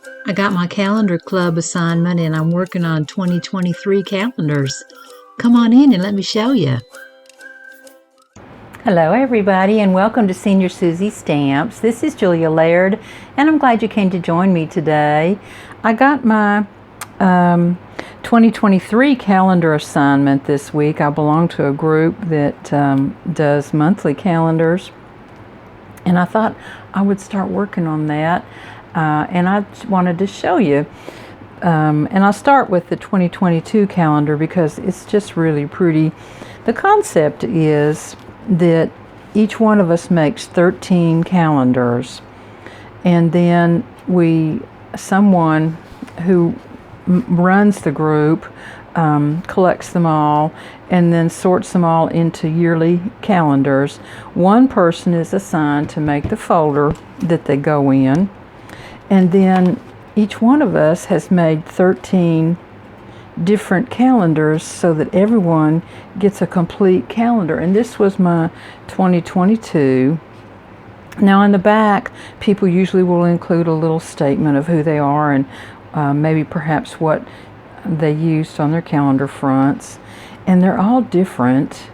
I got my calendar club assignment and I'm working on 2023 calendars. Come on in and let me show you. Hello everybody and welcome to Senior Susie Stamps. This is Julia Laird and I'm glad you came to join me today. I got my 2023 calendar assignment this week. I belong to a group that does monthly calendars, and I thought I would start working on that, and I wanted to show you. And I'll start with the 2022 calendar because it's just really pretty. The concept is that each one of us makes 13 calendars, and then someone who runs the group collects them all and then sorts them all into yearly calendars. One person is assigned to make the folder that they go in, and then each one of us has made 13 different calendars so that everyone gets a complete calendar. And this was my 2022. Now in the back, people usually will include a little statement of who they are and maybe perhaps what they used on their calendar fronts. And they're all different.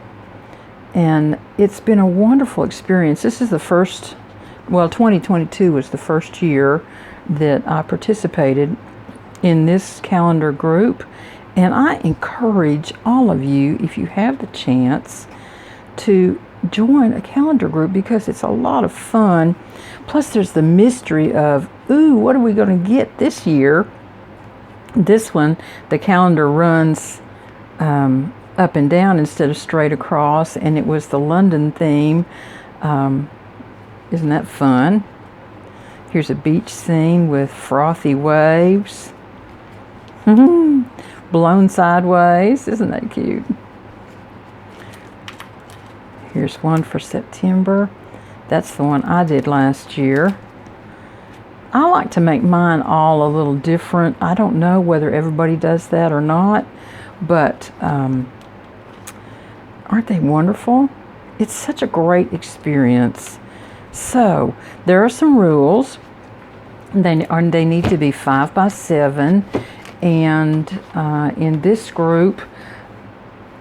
And it's been a wonderful experience. This is the first, 2022 was the first year that I participated in this calendar group. And I encourage all of you, if you have the chance, to join a calendar group because it's a lot of fun. Plus there's the mystery of, ooh, what are we going to get this year? This one, the calendar runs up and down instead of straight across, and it was the London theme. Isn't that fun? Here's a beach scene with frothy waves. Blown sideways. Isn't that cute? Here's one for September. That's the one I did last year. I like to make mine all a little different. I don't know whether everybody does that or not, but aren't they wonderful? It's such a great experience. So there are some rules. They need to be 5 by 7, and in this group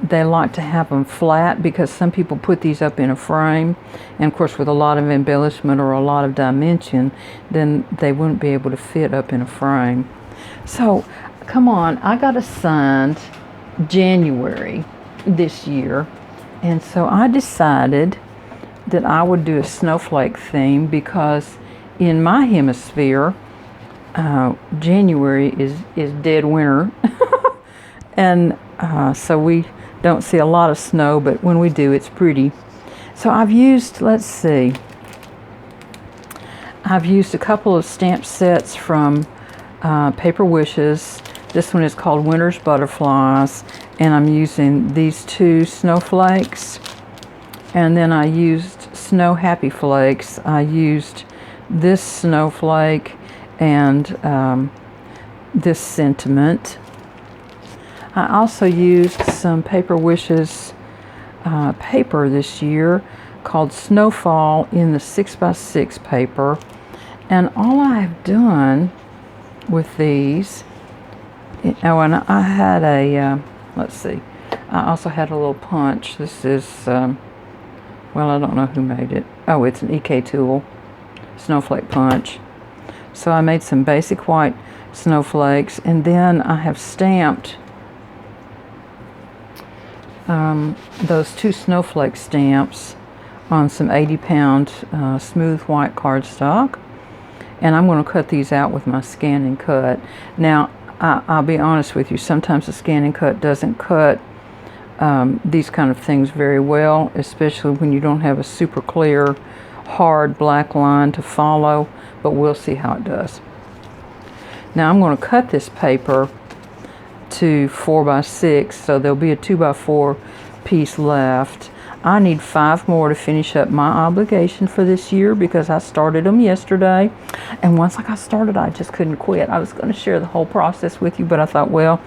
they like to have them flat because some people put these up in a frame, and of course with a lot of embellishment or a lot of dimension, then they wouldn't be able to fit up in a frame. So come on, I got assigned January this year, and so I decided that I would do a snowflake theme because in my hemisphere January is dead winter and so we don't see a lot of snow, but when we do, it's pretty. So I've used, I've used a couple of stamp sets from Paper Wishes. This one is called Winter's Butterflies, and I'm using these 2 snowflakes, and then I used Snow Happy Flakes. I used this snowflake and this sentiment. I also used some Paper Wishes paper this year called Snowfall in the 6x6 paper. And all I've done with these, and I had a, I also had a little punch. This is, I don't know who made it. Oh, it's an EK tool, Snowflake Punch. So I made some basic white snowflakes, and then I have stamped those 2 snowflake stamps on some 80-pound smooth white cardstock, and I'm going to cut these out with my scan and cut. Now I'll be honest with you, sometimes the scan and cut doesn't cut these kind of things very well, especially when you don't have a super clear hard black line to follow, but we'll see how it does. Now I'm going to cut this paper to 4 by 6, so there'll be a 2 by 4 piece left. I need 5 more to finish up my obligation for this year because I started them yesterday, and once I got started I just couldn't quit. I was going to share the whole process with you, but I thought, well,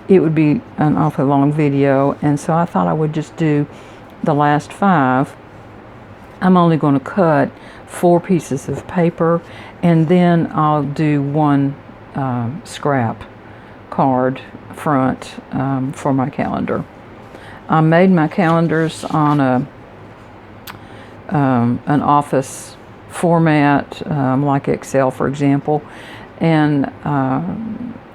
it would be an awfully long video, and so I thought I would just do the last 5. I'm only going to cut 4 pieces of paper, and then I'll do one scrap card front for my calendar. I made my calendars on an office format, like Excel, for example, and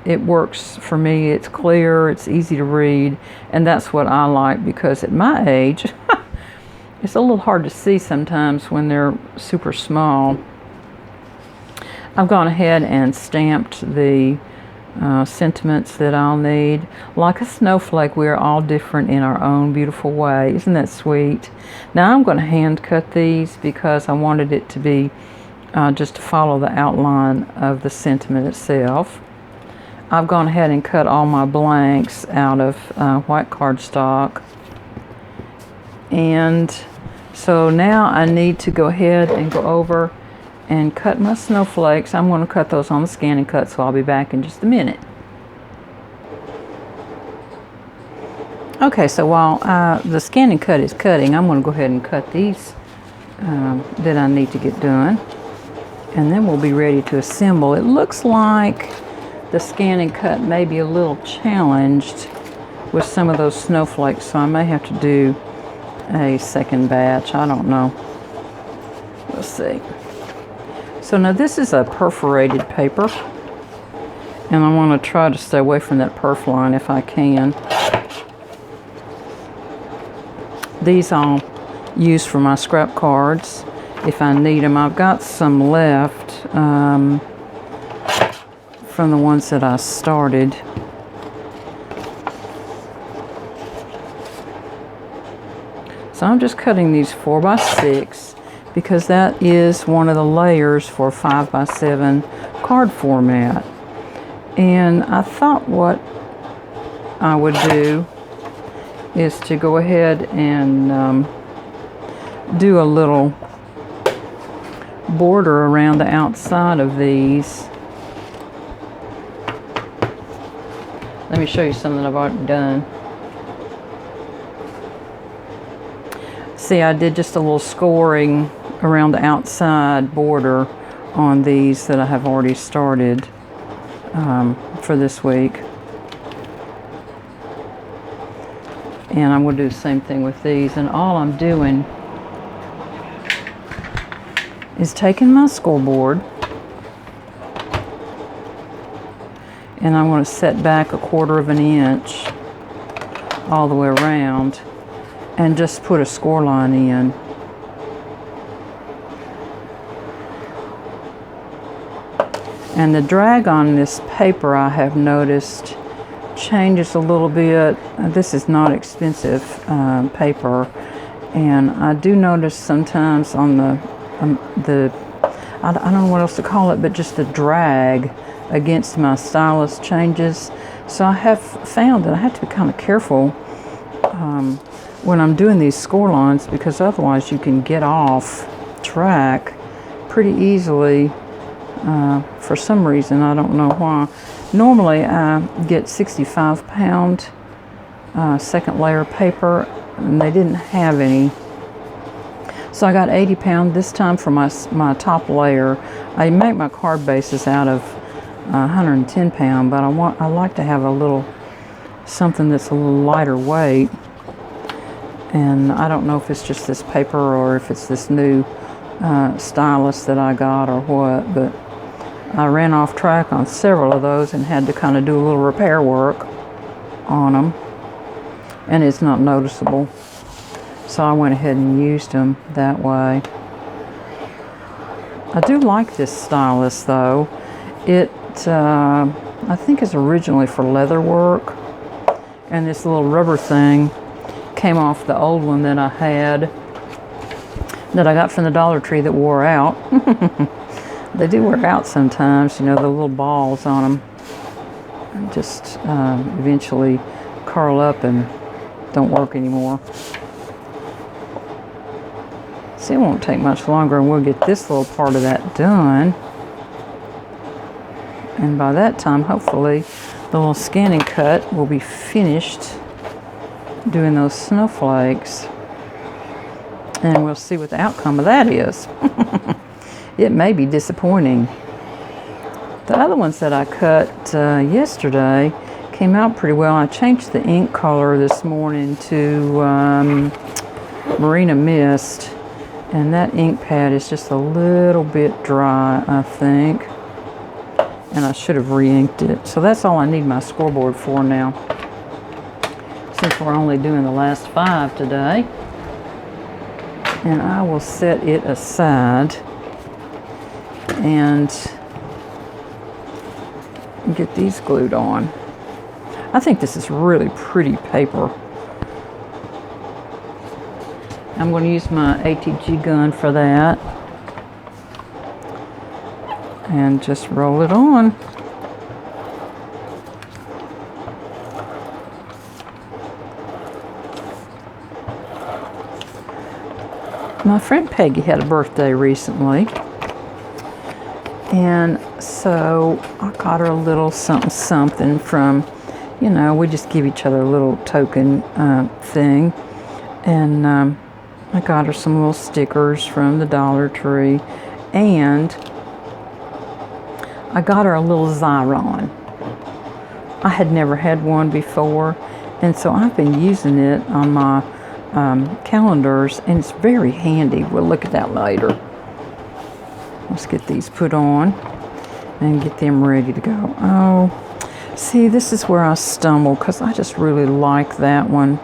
it works for me. It's clear, it's easy to read, and that's what I like, because at my age, it's a little hard to see sometimes when they're super small. I've gone ahead and stamped the sentiments that I'll need. Like a snowflake, we're all different in our own beautiful way. Isn't that sweet? Now I'm going to hand cut these because I wanted it to be just to follow the outline of the sentiment itself. I've gone ahead and cut all my blanks out of white cardstock. And so now I need to go ahead and go over and cut my snowflakes. I'm going to cut those on the scanning cut, so I'll be back in just a minute. Okay, so while the scanning cut is cutting, I'm going to go ahead and cut these that I need to get done. And then we'll be ready to assemble. It looks like the scanning cut may be a little challenged with some of those snowflakes, so I may have to do a second batch. I don't know. We'll see. So now this is a perforated paper, and I want to try to stay away from that perf line if I can. These I'll use for my scrap cards if I need them. I've got some left from the ones that I started. So I'm just cutting these 4x6 because that is one of the layers for 5x7 card format. And I thought what I would do is to go ahead and do a little border around the outside of these. Let me show you something I've already done. See, I did just a little scoring around the outside border on these that I have already started for this week. And I'm going to do the same thing with these. And all I'm doing is taking my scoreboard, and I'm going to set back 1/4 inch all the way around and just put a score line in. And the drag on this paper, I have noticed, changes a little bit. This is not expensive paper, and I do notice sometimes on the I don't know what else to call it, but just the drag against my stylus changes. So I have found that I have to be kind of careful when I'm doing these score lines, because otherwise you can get off track pretty easily for some reason. I don't know why. Normally I get 65-pound second layer paper, and they didn't have any. So I got 80-pound this time for my top layer. I make my card bases out of 110-pound, but I like to have a little something that's a little lighter weight. And I don't know if it's just this paper or if it's this new stylus that I got or what, but I ran off track on several of those and had to kind of do a little repair work on them, and it's not noticeable. So I went ahead and used them that way. I do like this stylus though. It I think is originally for leather work, and this little rubber thing came off the old one that I had that I got from the Dollar Tree that wore out. They do wear out sometimes, you know, the little balls on them just eventually curl up and don't work anymore. See, it won't take much longer and we'll get this little part of that done. And by that time, hopefully, the little scanning cut will be finished doing those snowflakes. And we'll see what the outcome of that is. It may be disappointing. The other ones that I cut yesterday came out pretty well. I changed the ink color this morning to Marina Mist, and that ink pad is just a little bit dry, I think, and I should have re-inked it. So that's all I need my scoreboard for now, since we're only doing the last 5 today. And I will set it aside and get these glued on. I think this is really pretty paper. I'm going to use my ATG gun for that and just roll it on. My friend Peggy had a birthday recently, and so I got her a little something from, you know, we just give each other a little token thing, and I got her some little stickers from the Dollar Tree, and I got her a little Xyron. I had never had one before, and so I've been using it on my calendars, and it's very handy. We'll look at that later. Let's get these put on and get them ready to go. Oh, see, this is where I stumble, because I just really like that one.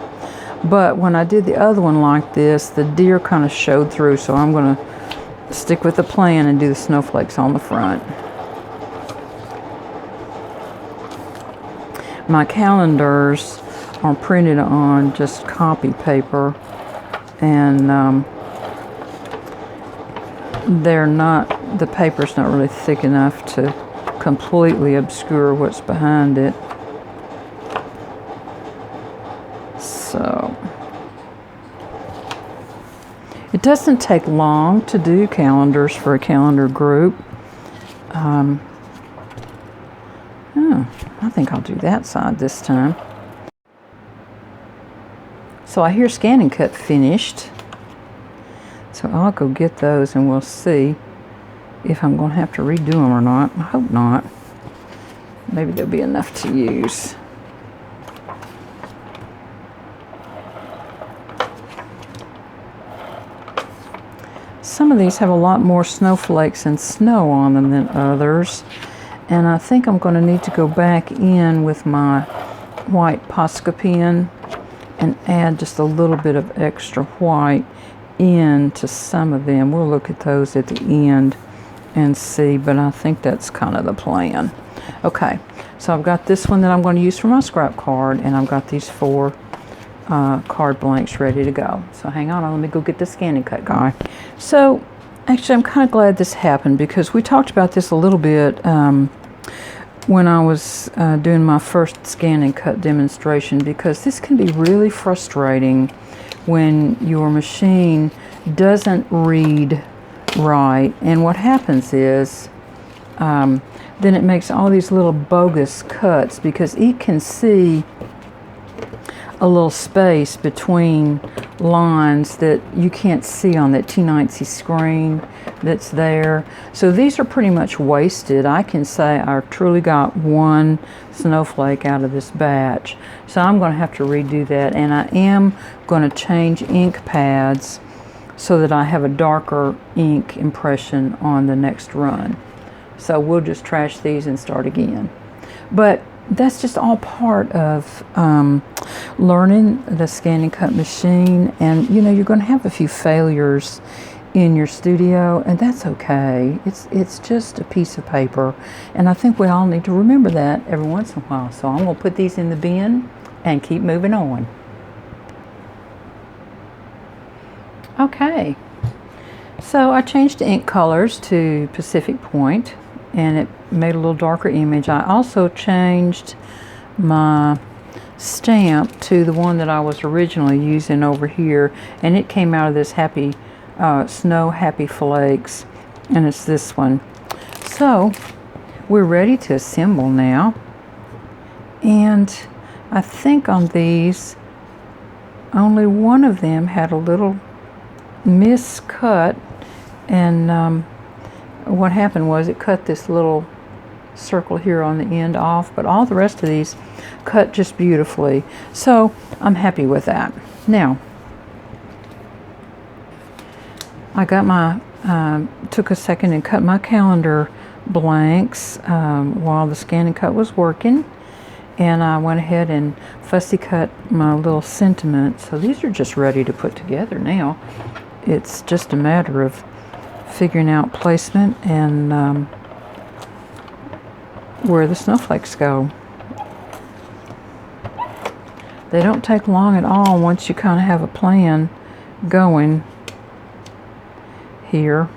But when I did the other one like this, the deer kind of showed through, so I'm going to stick with the plan and do the snowflakes on the front. My calendars are printed on just copy paper, and the paper's not really thick enough to completely obscure what's behind it. So it doesn't take long to do calendars for a calendar group. I think I'll do that side this time. So I hear Scan and Cut finished, so I'll go get those and we'll see if I'm going to have to redo them or not. I hope not. Maybe there'll be enough to use. Some of these have a lot more snowflakes and snow on them than others, and I think I'm going to need to go back in with my white Posca pen and add just a little bit of extra white into some of them. We'll look at those at the end and see, but I think that's kind of the plan. Okay, so I've got this one that I'm going to use for my scrap card, and I've got these 4 card blanks ready to go. So hang on, let me go get the Scan and Cut guy. So actually, I'm kind of glad this happened, because we talked about this a little bit when I was doing my first Scan and Cut demonstration, because this can be really frustrating when your machine doesn't read right, and what happens is then it makes all these little bogus cuts, because it can see a little space between lines that you can't see on that T90 screen that's there. So these are pretty much wasted. I can say I truly got 1 snowflake out of this batch. So I'm going to have to redo that, and I am going to change ink pads so that I have a darker ink impression on the next run. So we'll just trash these and start again. But that's just all part of learning the Scan and Cut machine, and you know, you're going to have a few failures in your studio, and that's okay. It's just a piece of paper, and I think we all need to remember that every once in a while. So I'm going to put these in the bin and keep moving on. Okay, so I changed the ink colors to Pacific Point, and it made a little darker image. I also changed my stamp to the one that I was originally using over here, and it came out of this Happy Snow Happy Flakes, and it's this one. So we're ready to assemble now, and I think on these only one of them had a little miscut, and what happened was it cut this little circle here on the end off, but all the rest of these cut just beautifully. So I'm happy with that. Now, I got my, took a second and cut my calendar blanks while the scan and cut was working. And I went ahead and fussy cut my little sentiments. So these are just ready to put together now. It's just a matter of figuring out placement and where the snowflakes go. They don't take long at all once you kind of have a plan going here.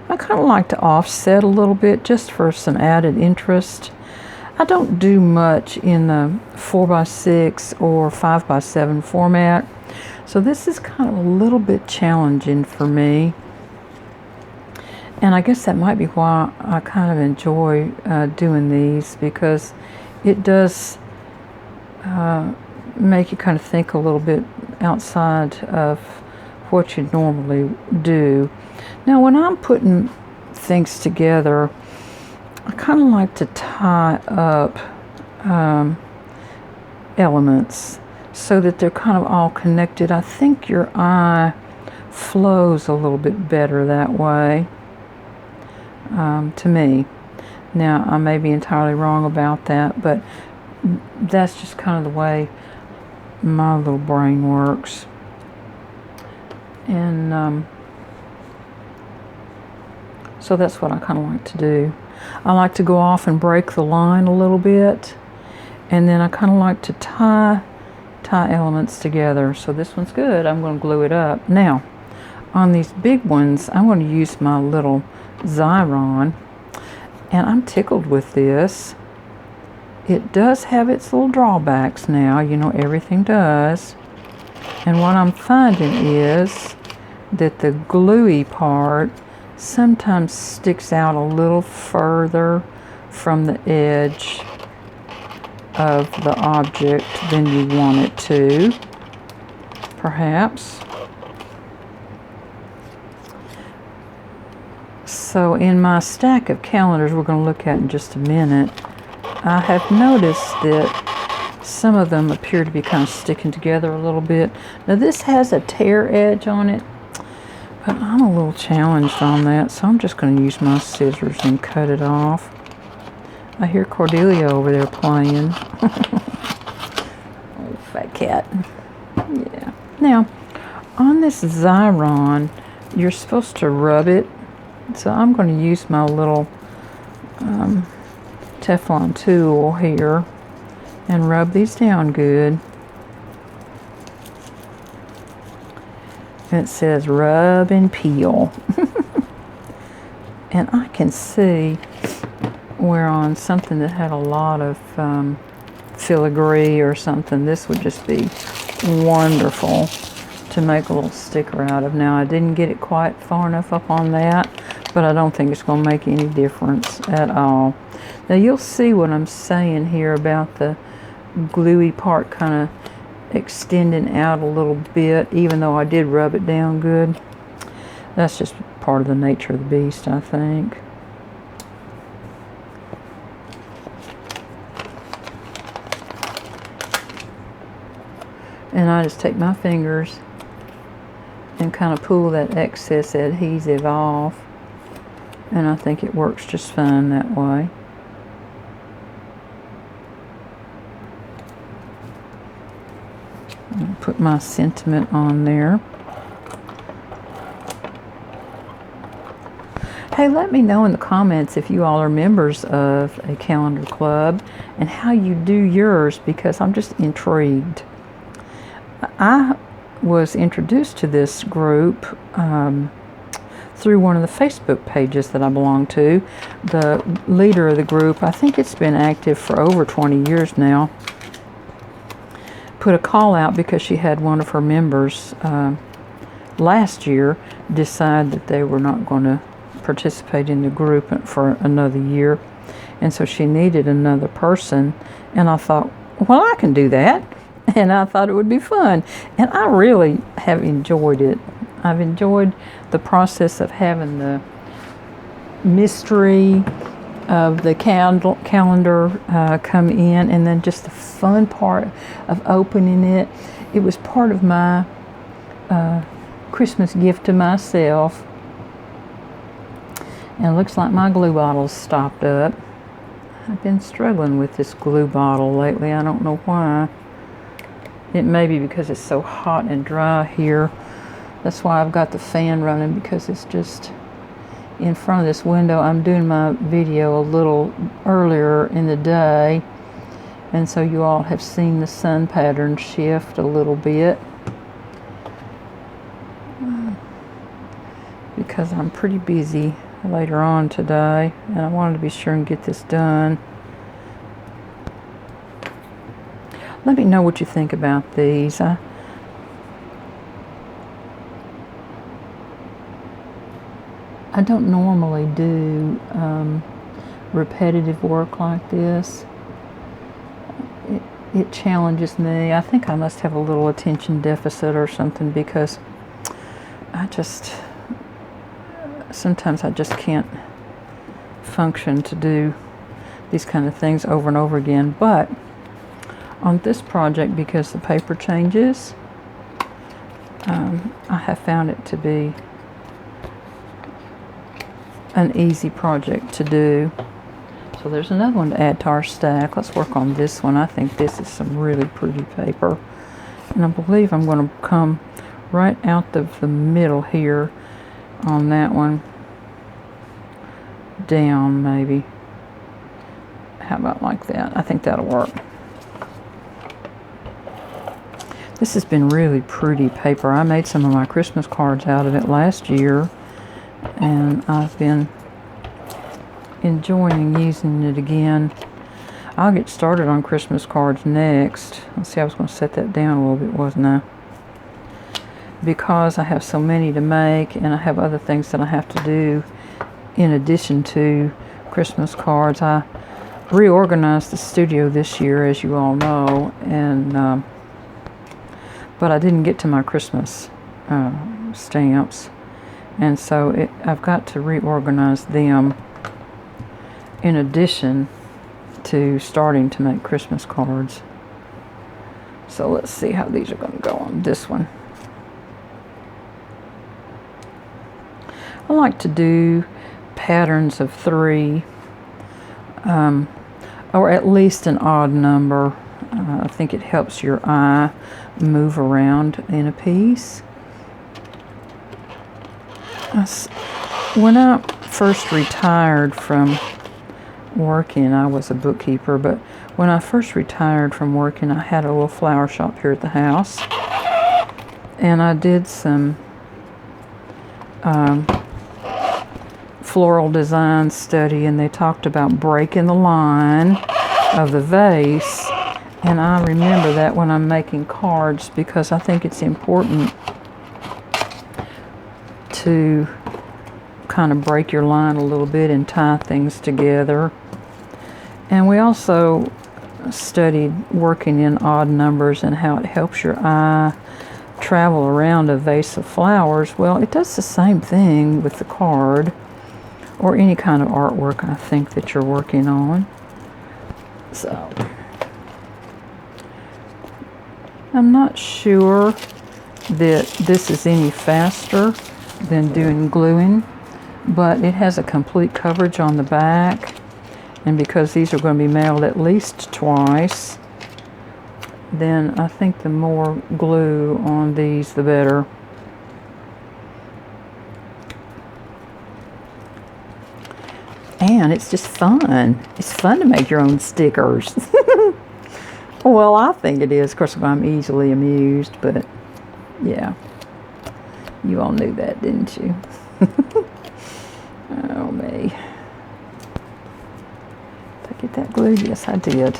I kind of like to offset a little bit just for some added interest. I don't do much in the 4x6 or 5x7 format, so this is kind of a little bit challenging for me. And I guess that might be why I kind of enjoy doing these, because it does make you kind of think a little bit outside of what you normally do. Now, when I'm putting things together, I kind of like to tie up elements so that they're kind of all connected. I think your eye flows a little bit better that way, to me. Now, I may be entirely wrong about that, but that's just kind of the way my little brain works. And so that's what I kind of like to do. I like to go off and break the line a little bit, and then I kind of like to tie elements together. So this one's good. I'm going to glue it up. Now, on these big ones, I'm going to use my little Xyron, and I'm tickled with this. It does have its little drawbacks now, you know, everything does. And what I'm finding is that the gluey part sometimes sticks out a little further from the edge of the object than you want it to, perhaps. So in my stack of calendars we're going to look at in just a minute, I have noticed that some of them appear to be kind of sticking together a little bit. Now this has a tear edge on it, but I'm a little challenged on that, so I'm just going to use my scissors and cut it off. I hear Cordelia over there playing. Oh, fat cat. Yeah. Now, on this Xyron, you're supposed to rub it. So I'm going to use my little Teflon tool here and rub these down good. It says rub and peel. And I can see where on something that had a lot of filigree or something, this would just be wonderful to make a little sticker out of. Now, I didn't get it quite far enough up on that, but I don't think it's going to make any difference at all. Now, you'll see what I'm saying here about the gluey part kind of extending out a little bit, even though I did rub it down good. That's just part of the nature of the beast, I think. And I just take my fingers and kind of pull that excess adhesive off, and I think it works just fine that way. I'll put my sentiment on there. Hey, let me know in the comments if you all are members of a calendar club and how you do yours, because I'm just intrigued. I was introduced to this group through one of the Facebook pages that I belong to. The leader of the group, I think it's been active for over 20 years now, put a call out because she had one of her members last year decide that they were not going to participate in the group for another year, and so she needed another person, and I thought, well, I can do that, and I thought it would be fun, and I really have enjoyed it. I've enjoyed the process of having the mystery of the calendar come in, and then just the fun part of opening it. It was part of my Christmas gift to myself. And it looks like my glue bottle's stopped up. I've been struggling with this glue bottle lately. I don't know why. It may be because it's so hot and dry here. That's why I've got the fan running, because it's just in front of this window. I'm doing my video a little earlier in the day, and so you all have seen the sun pattern shift a little bit, because I'm pretty busy later on today, and I wanted to be sure and get this done. Let me know what you think about these. I don't normally do repetitive work like this. It challenges me. I think I must have a little attention deficit or something, because sometimes I just can't function to do these kind of things over and over again. But on this project, because the paper changes, I have found it to be an easy project to do. So there's another one to add to our stack. Let's work on this one. I think this is some really pretty paper, and I believe I'm going to come right out of the middle here on that one, down maybe. How about like that? I think that'll work. This has been really pretty paper. I made some of my Christmas cards out of it last year, and I've been enjoying using it again. I'll get started on Christmas cards next. Let's see, I was going to set that down a little bit, wasn't I? Because I have so many to make, and I have other things that I have to do in addition to Christmas cards. I reorganized the studio this year, as you all know, and but I didn't get to my Christmas stamps, and so I've got to reorganize them in addition to starting to make Christmas cards. So let's see how these are going to go on this one. I like to do patterns of 3, or at least an odd number. I think it helps your eye move around in a piece. When I first retired from working, I was a bookkeeper, but when I first retired from working, I had a little flower shop here at the house, and I did some floral design study, and they talked about breaking the line of the vase, and I remember that when I'm making cards, because I think it's important to kind of break your line a little bit and tie things together. And we also studied working in odd numbers and how it helps your eye travel around a vase of flowers. Well, it does the same thing with the card or any kind of artwork, I think, that you're working on. So I'm not sure that this is any faster than doing gluing, but it has a complete coverage on the back, and because these are going to be mailed at least twice, then I think the more glue on these, the better. And it's just fun. It's fun to make your own stickers. Well, I think it is. Of course, I'm easily amused, but yeah. You all knew that, didn't you? Oh, me. Did I get that glued? Yes, I did.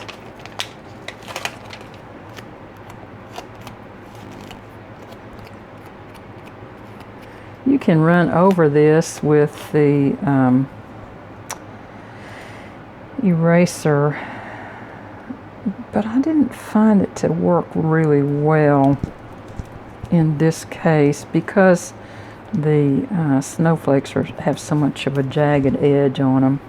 You can run over this with the eraser, but I didn't find it to work really well in this case because the snowflakes have so much of a jagged edge on them.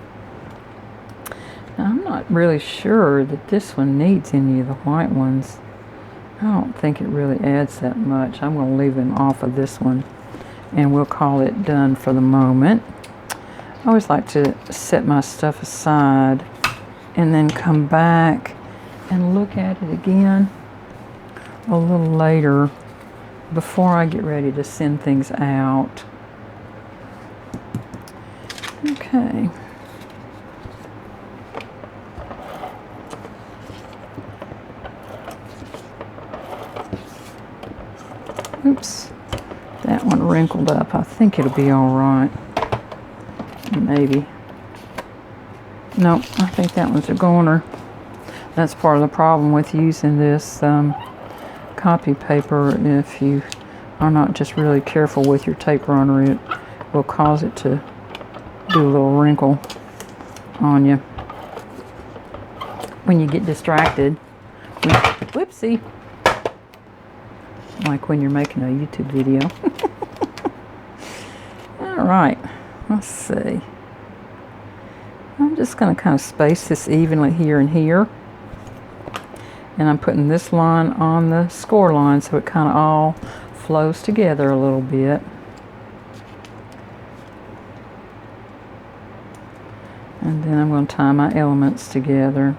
not really sure that this one needs any of the white ones. I don't think it really adds that much. I'm going to leave them off of this one, and we'll call it done for the moment. I always like to set my stuff aside and then come back and look at it again a little later before I get ready to send things out. Okay. Oops, that one wrinkled up. I think it'll be all right. Maybe. Nope, I think that one's a goner. That's part of the problem with using this copy paper. If you are not just really careful with your tape runner, it will cause it to do a little wrinkle on you when you get distracted. Whoopsie. Like when you're making a YouTube video. All right, let's see. I'm just going to kind of space this evenly here and here. And I'm putting this line on the score line so it kind of all flows together a little bit. And then I'm going to tie my elements together.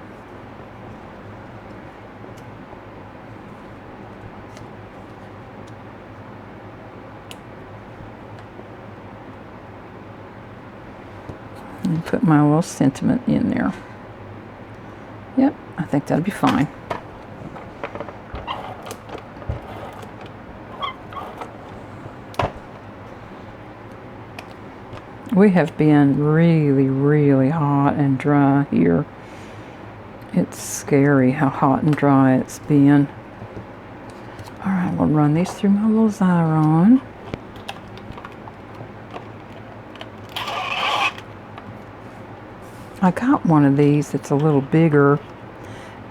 And put my little sentiment in there. Yep, I think that'll be fine. We have been really, really hot and dry here. It's scary how hot and dry it's been. All right, we'll run these through my little Xyron. I got one of these that's a little bigger,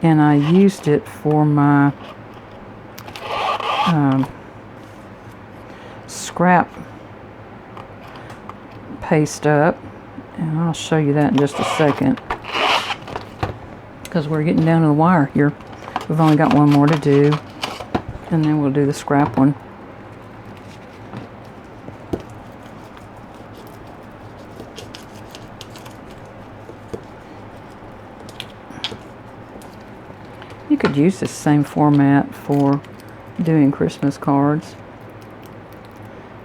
and I used it for my scrap paste up, and I'll show you that in just a second because we're getting down to the wire here. We've only got one more to do, and then we'll do the scrap one. You could use this same format for doing Christmas cards.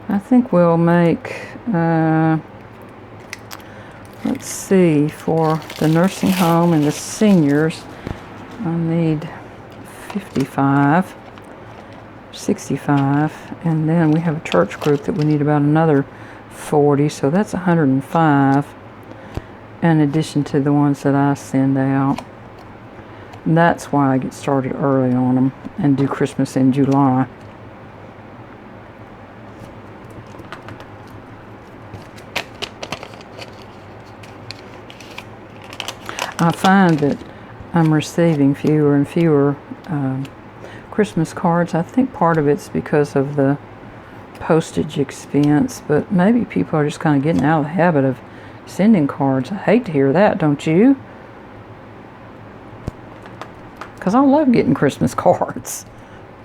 I think we'll make, let's see, for the nursing home and the seniors, I need 55, 65, and then we have a church group that we need about another 40, so that's 105, in addition to the ones that I send out. And that's why I get started early on them and do Christmas in July. I find that I'm receiving fewer and fewer Christmas cards. I think part of it's because of the postage expense, but maybe people are just kind of getting out of the habit of sending cards. I hate to hear that, don't you? Because I love getting Christmas cards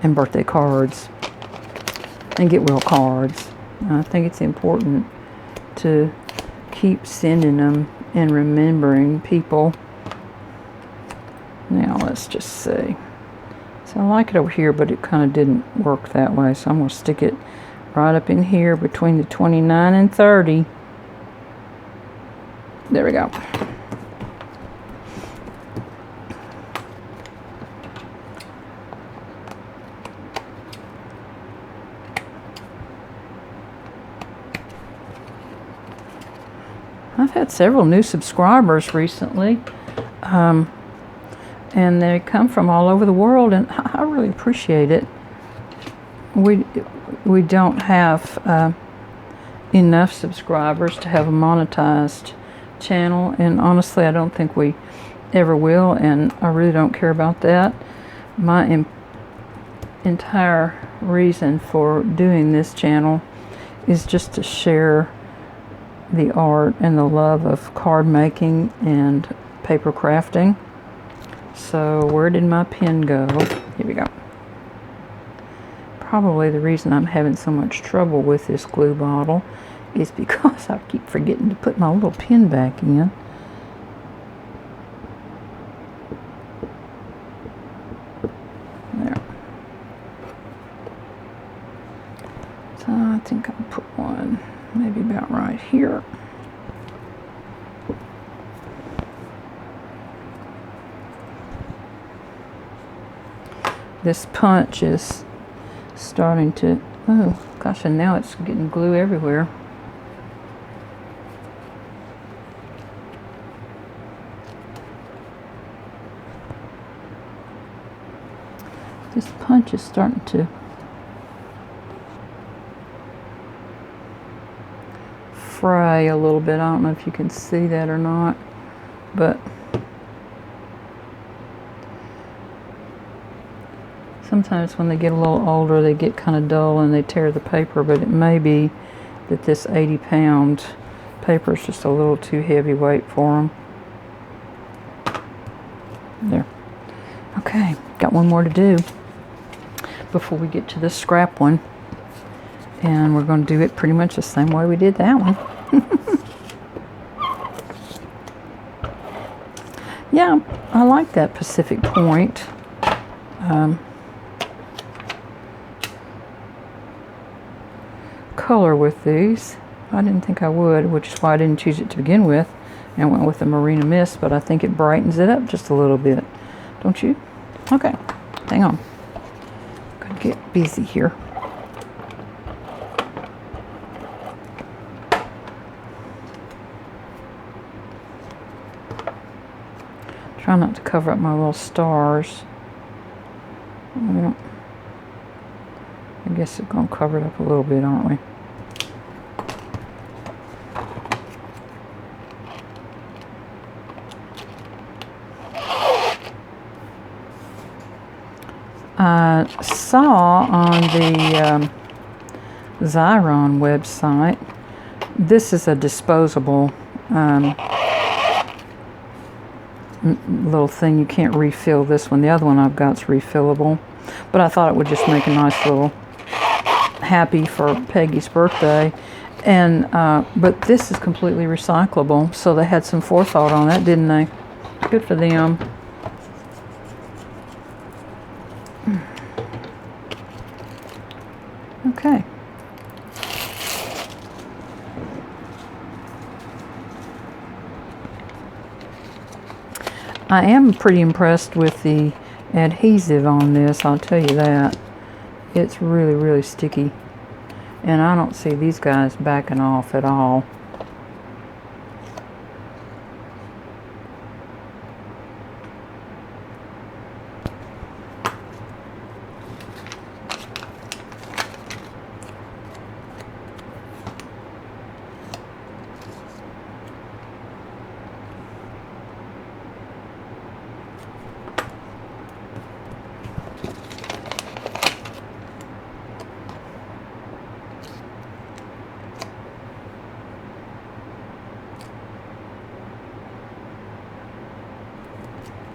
and birthday cards and get well cards. I think it's important to keep sending them and remembering people. Now let's just see. So I like it over here, but it kind of didn't work that way. So I'm going to stick it right up in here between the 29 and 30. There we go. I've had several new subscribers recently, and they come from all over the world, and I really appreciate it. We don't have enough subscribers to have a monetized channel, and honestly I don't think we ever will, and I really don't care about that. My entire reason for doing this channel is just to share the art and the love of card making and paper crafting. So where did my pen go? Here we go. Probably the reason I'm having so much trouble with this glue bottle is because I keep forgetting to put my little pen back in. There. So I think I'll put one maybe about right here. This punch is starting to, oh gosh, and now it's getting glue everywhere. This punch is starting to fray a little bit. I don't know if you can see that or not, but sometimes when they get a little older, they get kind of dull and they tear the paper, but it may be that this 80-pound paper is just a little too heavyweight for them. There. Okay, got one more to do before we get to the scrap one. And we're going to do it pretty much the same way we did that one. Yeah, I like that Pacific Point. Color with these. I didn't think I would, which is why I didn't choose it to begin with and went with the Marina Mist, but I think it brightens it up just a little bit. Don't you? Okay, hang on. Gotta get busy here. Try not to cover up my little stars. Well, I guess it's going to cover it up a little bit, aren't we? I saw on the Xyron website, this is a disposable little thing. You can't refill this one. The other one I've got is refillable, but I thought it would just make a nice little happy for Peggy's birthday. And but this is completely recyclable, so they had some forethought on that, didn't they? Good for them. Okay. I am pretty impressed with the adhesive on this, I'll tell you that. It's really, really sticky. And I don't see these guys backing off at all.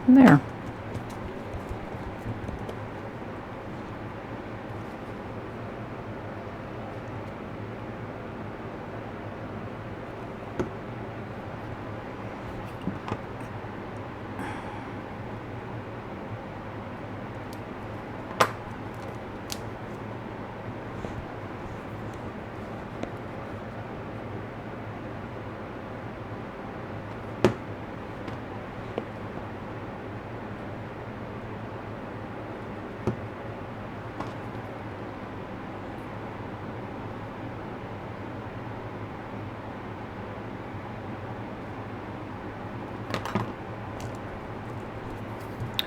There.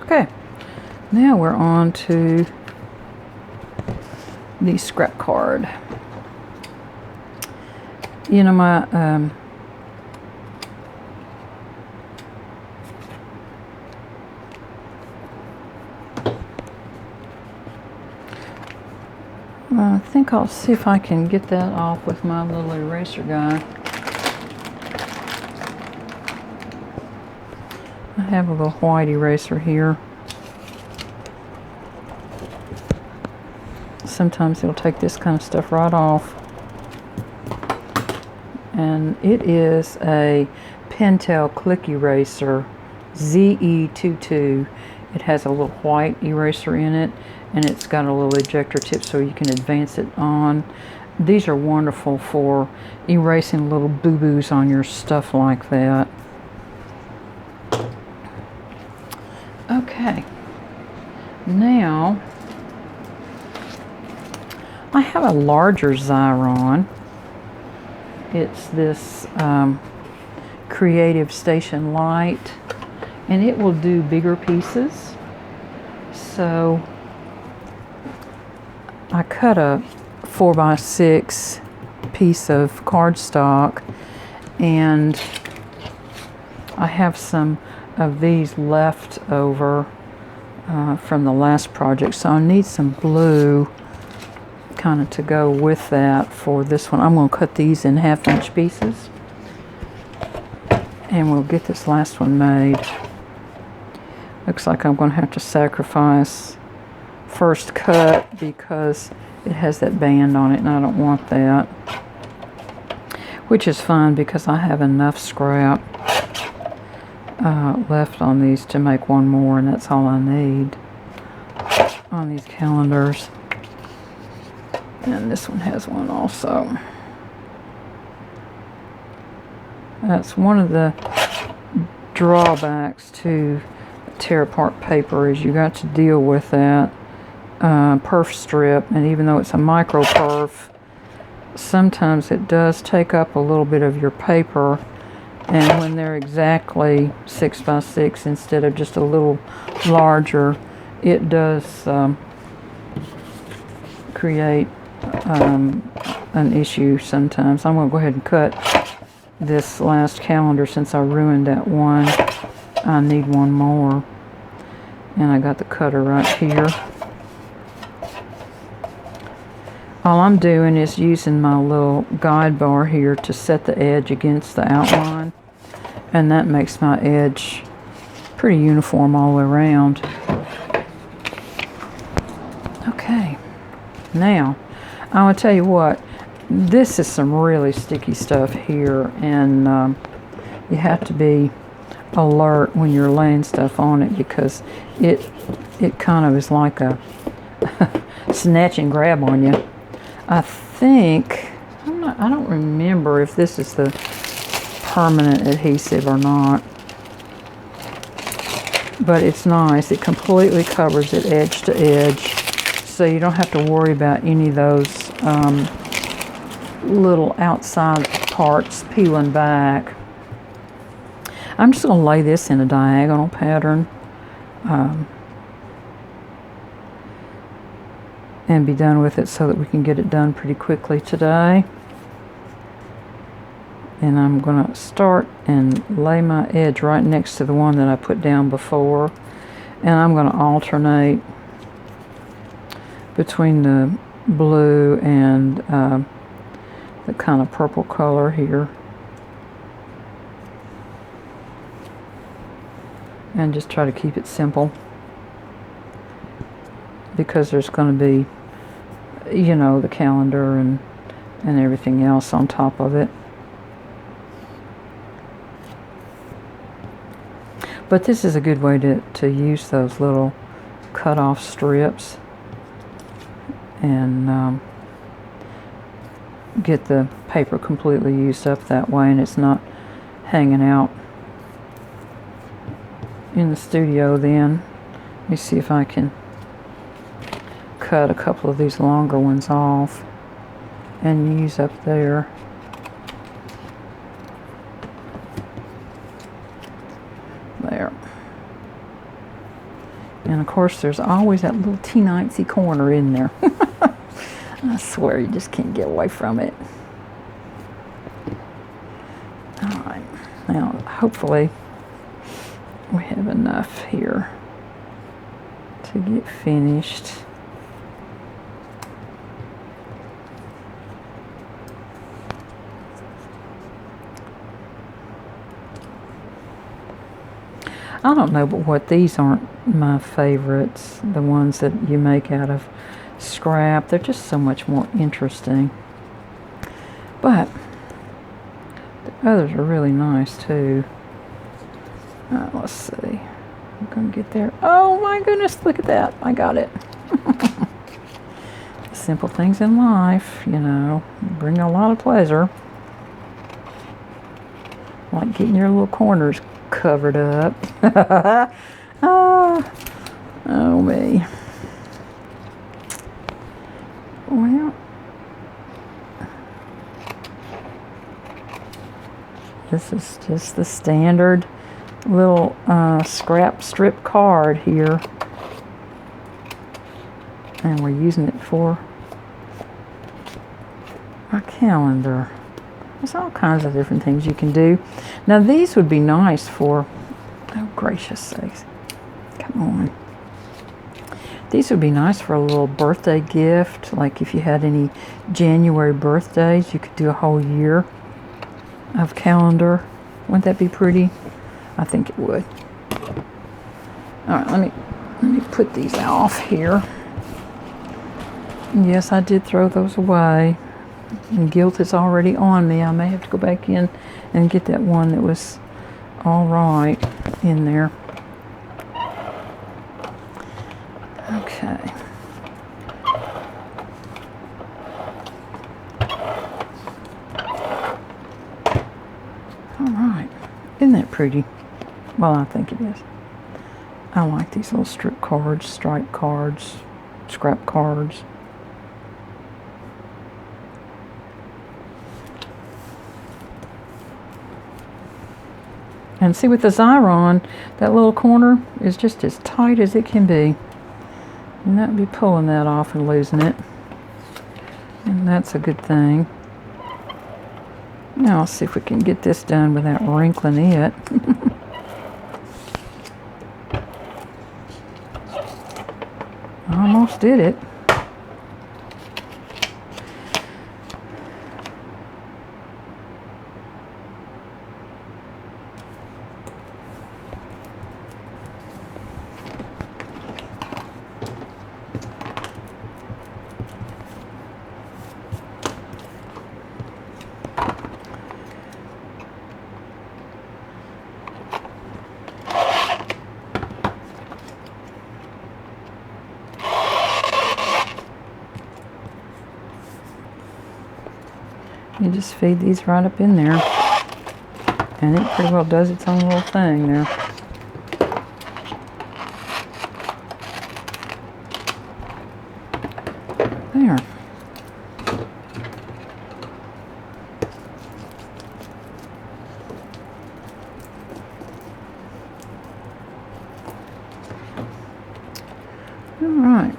Okay, now we're on to the scrap card. You know, my I think I'll see if I can get that off with my little eraser guy. have a little white eraser here. Sometimes it'll take this kind of stuff right off. And it is a Pentel Click Eraser ZE22. It has a little white eraser in it, and it's got a little ejector tip so you can advance it on. These are wonderful for erasing little boo-boos on your stuff like that. Okay, now I have a larger Xyron. It's this Creative Station Light, and it will do bigger pieces. So I cut a 4x6 piece of cardstock, and I have some of these left over from the last project, so I need some glue kind of to go with that for this one. I'm going to cut these in 1/2-inch pieces, and we'll get this last one made. Looks like I'm going to have to sacrifice first cut because it has that band on it, and I don't want that, which is fine because I have enough scrap left on these to make one more, and that's all I need on these calendars. And this one has one also. That's one of the drawbacks to tear apart paper, is you got to deal with that perf strip, and even though it's a micro perf, sometimes it does take up a little bit of your paper, and when they're exactly 6x6 instead of just a little larger, it does create an issue sometimes. I'm going to go ahead and cut this last calendar since I ruined that one. I need one more, and I got the cutter right here. All I'm doing is using my little guide bar here to set the edge against the outline, and that makes my edge pretty uniform all the way around. Okay, now I will tell you what, this is some really sticky stuff here, and you have to be alert when you're laying stuff on it, because it kind of is like a snatch and grab on you. I think, I don't remember if this is the permanent adhesive or not, but it's nice. It completely covers it edge to edge, so you don't have to worry about any of those little outside parts peeling back. I'm just going to lay this in a diagonal pattern and be done with it so that we can get it done pretty quickly today. And I'm going to start and lay my edge right next to the one that I put down before, and I'm going to alternate between the blue and the kind of purple color here, and just try to keep it simple, because there's going to be, you know, the calendar and everything else on top of it. But this is a good way to use those little cut-off strips and get the paper completely used up that way, and it's not hanging out in the studio then. Let me see if I can cut a couple of these longer ones off and use up there. There. And of course there's always that little teeny corner in there. I swear you just can't get away from it. Alright, now hopefully we have enough here to get finished. I don't know, but what, these aren't my favorites. The ones that you make out of scrap, they're just so much more interesting. But the others are really nice too. Let's see. I'm gonna get there. Oh my goodness, look at that. I got it. Simple things in life, you know, bring a lot of pleasure. Like getting your little corners covered up. Oh me. Well, this is just the standard little scrap strip card here. And we're using it for our calendar. There's all kinds of different things you can do. Now these would be nice for, oh gracious sakes, come on. These would be nice for a little birthday gift. Like if you had any January birthdays, you could do a whole year of calendar. Wouldn't that be pretty? I think it would. All right, let me put these off here. Yes, I did throw those away. And guilt is already on me. I may have to go back in and get that one that was all right in there. Okay. All right. Isn't that pretty? Well, I think it is. I like these little strip cards, stripe cards, scrap cards. And see, with the Xyron, that little corner is just as tight as it can be. And that would be pulling that off and losing it. And that's a good thing. Now, let's see if we can get this done without wrinkling it. Almost did it. You just feed these right up in there, and it pretty well does its own little thing there. There. All right.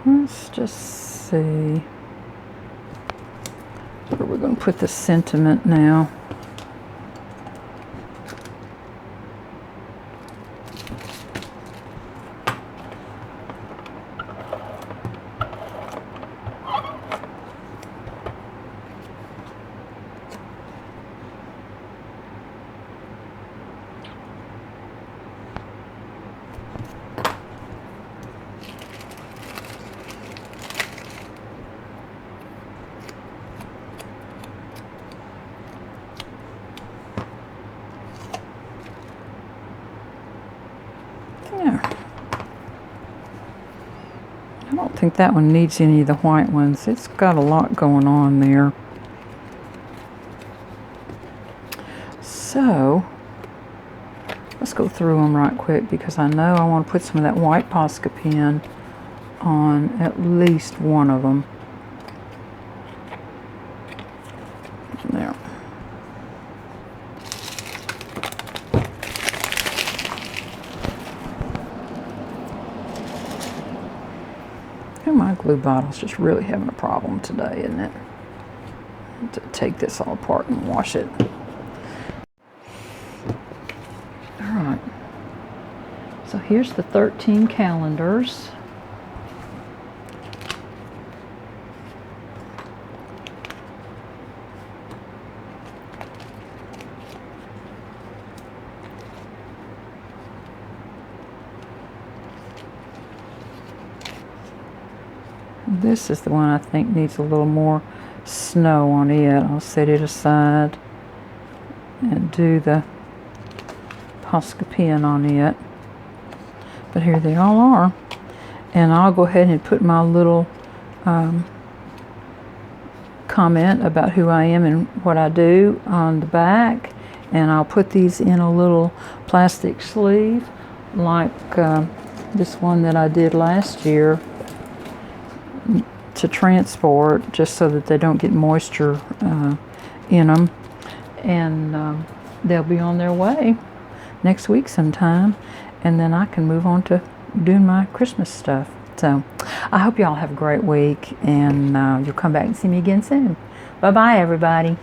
Let's just see. Where are we going to put the sentiment now? There. I don't think that one needs any of the white ones. It's got a lot going on there. So, let's go through them right quick because I know I want to put some of that white Posca pen on at least one of them. There. My glue bottle's just really having a problem today, isn't it? I have to take this all apart and wash it. All right. So here's the 13 calendars. This is the one I think needs a little more snow on it. I'll set it aside and do the Posca pen on it. But here they all are. And I'll go ahead and put my little comment about who I am and what I do on the back. And I'll put these in a little plastic sleeve like this one that I did last year to transport, just so that they don't get moisture in them. And they'll be on their way next week sometime, and then I can move on to doing my Christmas stuff. So I hope y'all have a great week, and you'll come back and see me again soon. Bye bye, everybody.